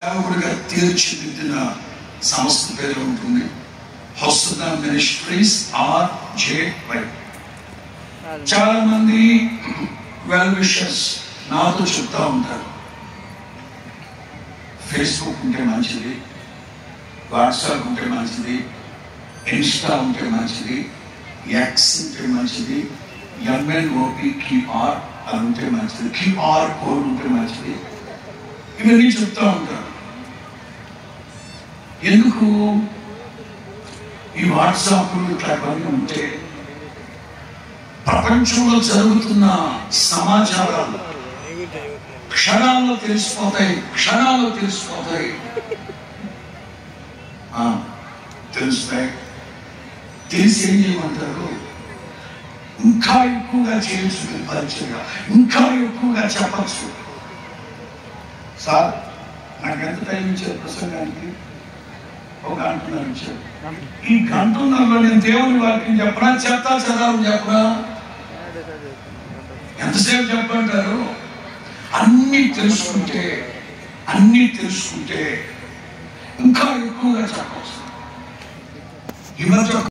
సేవకుడిగా తీర్చిదిద్దిన సంస్థ పేరు ఉంటుంది హొసన్నా మినిస్ట్రీస్ RJY. చాలా మంది వెల్ విషర్స్ నాతో చెప్తా ఉంటారు, ఫేస్బుక్ ఉంటే మంచిది, వాట్సాప్ ఉంటే మంచిది, ఇన్స్టా ఉంటే మంచిది, ఎక్స్ ఉంటే మంచిది, MNOPQR అది ఉంటే మంచిది, QR కోడ్ ఉంటే మంచిది, ఇవన్నీ చెప్తా ఉంటారు. ఎందుకు ఈ వాట్సాప్ ఇట్లా పని ఉంటే ప్రపంచంలో జరుగుతున్న సమాచారాలు క్షణాల్లో తెలిసిపోతాయి. తెలుస్తాయి. తెలిసి ఏం చేయమంటారు, ఇంకా ఎక్కువగా చేయొచ్చు, పరిచయంగా ఇంకా ఎక్కువగా చెప్పచ్చు. సార్ నాకు ఎంత టైం ఇచ్చారు ప్రసంగానికి? ఒక గంటన్నర ఇచ్చారు. ఈ గంటన్నరలో నేను దేవుని వాక్యం చెప్పనా, చదవాలని చెప్పనా? ఎంతసేపు చెప్పంటారు? అన్నీ తెలుసుకుంటే ఇంకా ఎక్కువగా చెప్పవచ్చు. ఈ మధ్య